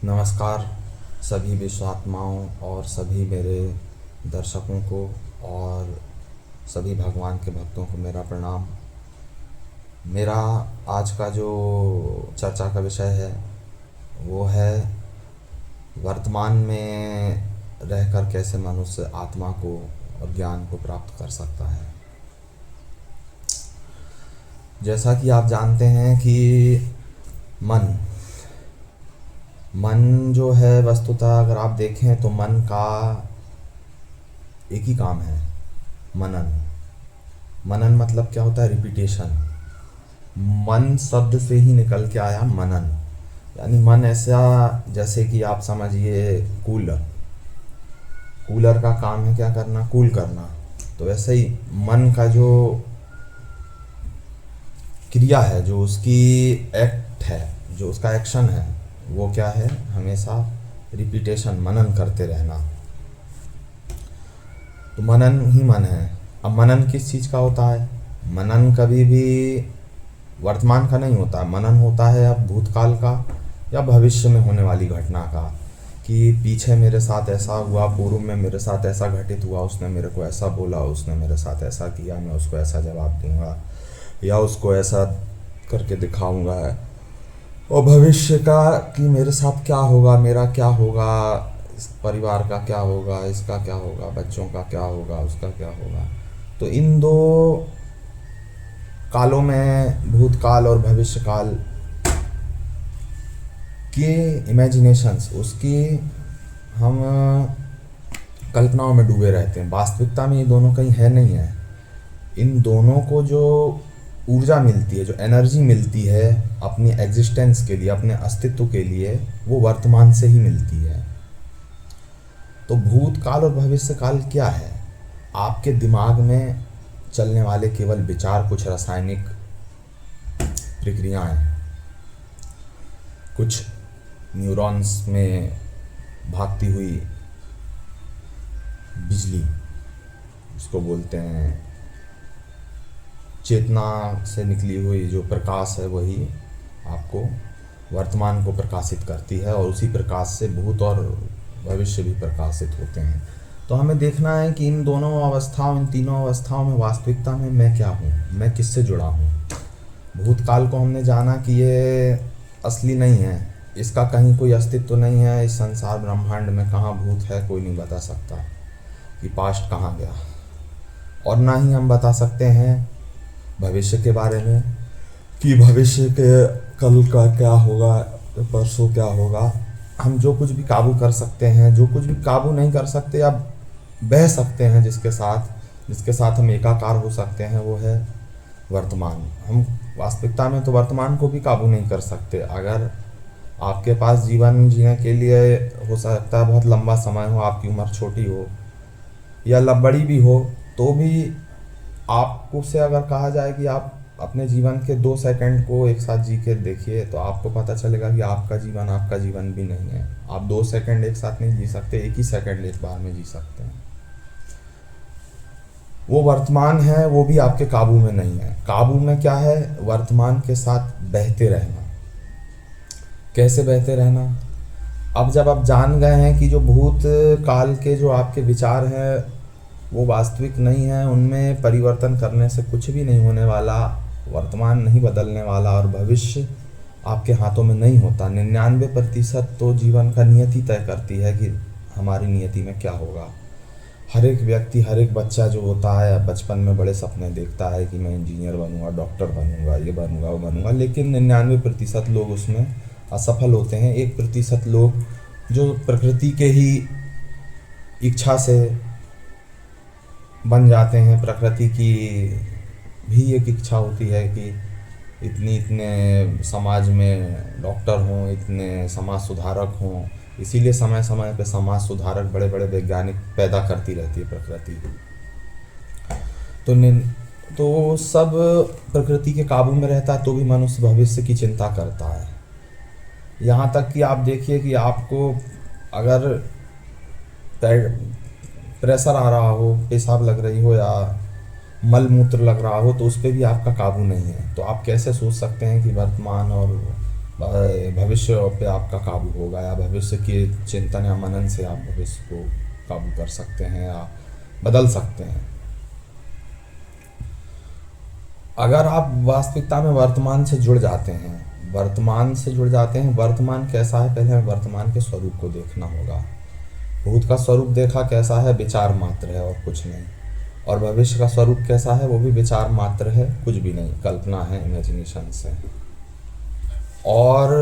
नमस्कार सभी विश्वात्माओं और सभी मेरे दर्शकों को और सभी भगवान के भक्तों को मेरा प्रणाम। मेरा आज का जो चर्चा का विषय है वो है वर्तमान में रहकर कैसे मनुष्य आत्मा को और ज्ञान को प्राप्त कर सकता है। जैसा कि आप जानते हैं कि मन जो है वस्तुतः अगर आप देखें तो मन का एक ही काम है, मनन मतलब क्या होता है? रिपीटेशन। मन शब्द से ही निकल के आया मनन, यानी मन ऐसा जैसे कि आप समझिए कूलर का काम है क्या करना? कूल करना। तो वैसे ही मन का जो क्रिया है, जो उसकी एक्ट है, जो उसका एक्शन है, वो क्या है? हमेशा रिपीटेशन, मनन करते रहना। तो मनन ही मन है। अब मनन किस चीज़ का होता है? मनन कभी भी वर्तमान का नहीं होता। मनन होता है अब भूतकाल का या भविष्य में होने वाली घटना का, कि पीछे मेरे साथ ऐसा हुआ, पूर्व में मेरे साथ ऐसा घटित हुआ, उसने मेरे को ऐसा बोला, उसने मेरे साथ ऐसा किया, मैं उसको ऐसा जवाब दूंगा या उसको ऐसा करके दिखाऊंगा। और भविष्य का कि मेरे साथ क्या होगा, मेरा क्या होगा, इस परिवार का क्या होगा, इसका क्या होगा, बच्चों का क्या होगा, उसका क्या होगा। तो इन दो कालों में, भूतकाल और भविष्य काल के इमेजिनेशंस, उसकी हम कल्पनाओं में डूबे रहते हैं। वास्तविकता में ये दोनों कहीं है नहीं है। इन दोनों को जो ऊर्जा मिलती है, जो एनर्जी मिलती है अपनी एग्जिस्टेंस के लिए, अपने अस्तित्व के लिए, वो वर्तमान से ही मिलती है। तो भूतकाल और भविष्य काल क्या है? आपके दिमाग में चलने वाले केवल विचार, कुछ रासायनिक प्रक्रियाएं, कुछ न्यूरॉन्स में भागती हुई बिजली, उसको बोलते हैं चेतना से निकली हुई जो प्रकाश है, वही आपको वर्तमान को प्रकाशित करती है और उसी प्रकाश से भूत और भविष्य भी प्रकाशित होते हैं। तो हमें देखना है कि इन दोनों अवस्थाओं, इन तीनों अवस्थाओं में वास्तविकता में मैं क्या हूँ, मैं किससे जुड़ा हूँ। भूतकाल को हमने जाना कि ये असली नहीं है, इसका कहीं कोई अस्तित्व नहीं है। इस संसार ब्रह्मांड में कहाँ भूत है कोई नहीं बता सकता कि पास्ट कहाँ गया। और ना ही हम बता सकते हैं भविष्य के बारे में कि भविष्य के कल का क्या होगा, परसों क्या होगा। हम जो कुछ भी काबू कर सकते हैं, जो कुछ भी काबू नहीं कर सकते या बह सकते हैं, जिसके साथ हम एकाकार हो सकते हैं, वो है वर्तमान। हम वास्तविकता में तो वर्तमान को भी काबू नहीं कर सकते। अगर आपके पास जीवन जीने के लिए हो सकता है बहुत लंबा समय हो, आपकी उम्र छोटी हो या बड़ी भी हो, तो भी आपको से अगर कहा जाए कि आप अपने जीवन के 2 सेकंड को एक साथ जी के देखिए, तो आपको पता चलेगा कि आपका जीवन भी नहीं है। आप 2 सेकंड एक साथ नहीं जी सकते, एक ही सेकंड एक बार में जी सकते हैं। वो वर्तमान है, वो भी आपके काबू में नहीं है। काबू में क्या है? वर्तमान के साथ बहते रहना। कैसे बहते रहना? अब जब आप जान गए हैं कि जो भूत काल के जो आपके विचार हैं वो वास्तविक नहीं है, उनमें परिवर्तन करने से कुछ भी नहीं होने वाला, वर्तमान नहीं बदलने वाला और भविष्य आपके हाथों में नहीं होता। 99% तो जीवन का नियति तय करती है कि हमारी नियति में क्या होगा। हर एक व्यक्ति, हर एक बच्चा जो होता है बचपन में बड़े सपने देखता है कि मैं इंजीनियर बनूंगा, डॉक्टर बनूंगा, ये बनूंगा, वो बनूंगा, लेकिन 99% लोग उसमें असफल होते हैं। 1% लोग जो प्रकृति के ही इच्छा से बन जाते हैं। प्रकृति की भी एक इच्छा होती है कि इतने समाज में डॉक्टर हों, इतने समाज सुधारक हों, इसीलिए समय समय पे समाज सुधारक, बड़े बड़े वैज्ञानिक पैदा करती रहती है प्रकृति। तो सब प्रकृति के काबू में रहता है, तो भी मनुष्य भविष्य की चिंता करता है। यहाँ तक कि आप देखिए कि आपको अगर प्रेशर आ रहा हो, पेशाब लग रही हो या मल मूत्र लग रहा हो, तो उस पर भी आपका काबू नहीं है। तो आप कैसे सोच सकते हैं कि वर्तमान और भविष्य पे आपका काबू होगा, या भविष्य के चिंतन या मनन से आप भविष्य को काबू कर सकते हैं या बदल सकते हैं। अगर आप वास्तविकता में वर्तमान से जुड़ जाते हैं, वर्तमान कैसा है, पहले हमें वर्तमान के स्वरूप को देखना होगा। भूत का स्वरूप देखा कैसा है, विचार मात्र है और कुछ नहीं। और भविष्य का स्वरूप कैसा है, वो भी विचार मात्र है, कुछ भी नहीं, कल्पना है, इमेजिनेशन से। और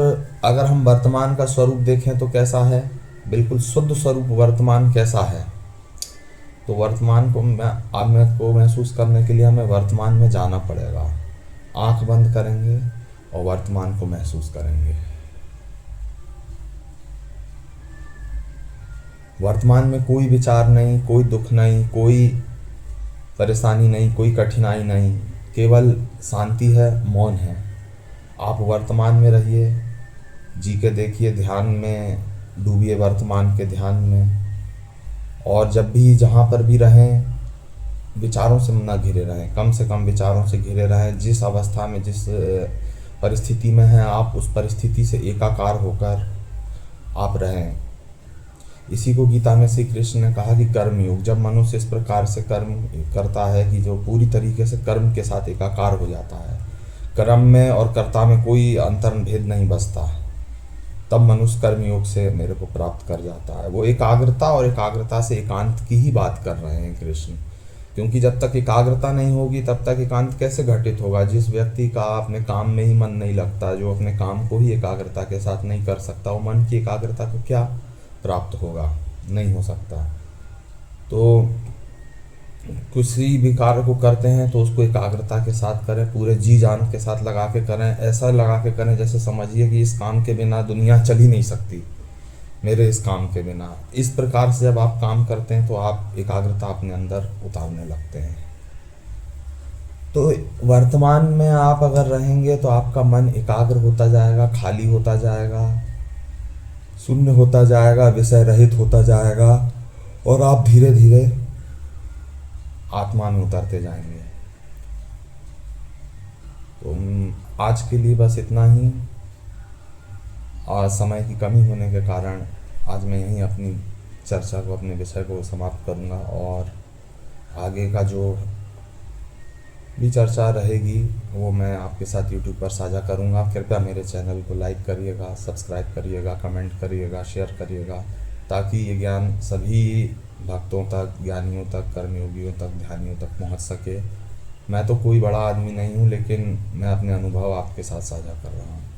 अगर हम वर्तमान का स्वरूप देखें तो कैसा है, बिल्कुल शुद्ध स्वरूप वर्तमान कैसा है। तो वर्तमान को महसूस करने के लिए हमें वर्तमान में जाना पड़ेगा। आंख बंद करेंगे और वर्तमान को महसूस करेंगे। वर्तमान में कोई विचार नहीं, कोई दुख नहीं, कोई परेशानी नहीं, कोई कठिनाई नहीं, केवल शांति है, मौन है। आप वर्तमान में रहिए, जी के देखिए, ध्यान में डूबिए, वर्तमान के ध्यान में। और जब भी जहाँ पर भी रहें, विचारों से ना घिरे रहें, कम से कम विचारों से घिरे रहें। जिस अवस्था में, जिस परिस्थिति में हैं आप, उस परिस्थिति से एकाकार होकर आप रहें। इसी को गीता में श्री कृष्ण ने कहा कि कर्मयोग, जब मनुष्य इस प्रकार से कर्म करता है कि जो पूरी तरीके से कर्म के साथ एकाकार हो जाता है, कर्म में और कर्ता में कोई अंतर्भेद नहीं बचता, तब मनुष्य कर्मयोग से मेरे को प्राप्त कर जाता है। वो एकाग्रता, और एकाग्रता से एकांत की ही बात कर रहे हैं कृष्ण। क्योंकि जब तक एकाग्रता नहीं होगी तब तक एकांत कैसे घटित होगा। जिस व्यक्ति का अपने काम में ही मन नहीं लगता, जो अपने काम को ही एकाग्रता के साथ नहीं कर सकता, वो मन की एकाग्रता को क्या प्राप्त होगा, नहीं हो सकता। तो किसी भी कार्य को करते हैं तो उसको एकाग्रता के साथ करें, पूरे जी जान के साथ लगा के करें। ऐसा लगा के करें जैसे समझिए कि इस काम के बिना दुनिया चल ही नहीं सकती, मेरे इस काम के बिना। इस प्रकार से जब आप काम करते हैं तो आप एकाग्रता अपने अंदर उतारने लगते हैं। तो वर्तमान में आप अगर रहेंगे तो आपका मन एकाग्र होता जाएगा, खाली होता जाएगा, शून्य होता जाएगा, विषय रहित होता जाएगा, और आप धीरे धीरे आत्मा में उतरते जाएंगे। तो आज के लिए बस इतना ही। और समय की कमी होने के कारण आज मैं यहीं अपनी चर्चा को, अपने विषय को समाप्त करूंगा। और आगे का जो भी चर्चा रहेगी वो मैं आपके साथ YouTube पर साझा करूंगा। कृपया मेरे चैनल को लाइक करिएगा, सब्सक्राइब करिएगा, कमेंट करिएगा, शेयर करिएगा, ताकि ये ज्ञान सभी भक्तों तक, ज्ञानियों तक, कर्मयोगियों तक, ध्यानियों तक पहुंच सके। मैं तो कोई बड़ा आदमी नहीं हूं, लेकिन मैं अपने अनुभव आपके साथ साझा कर रहा हूं।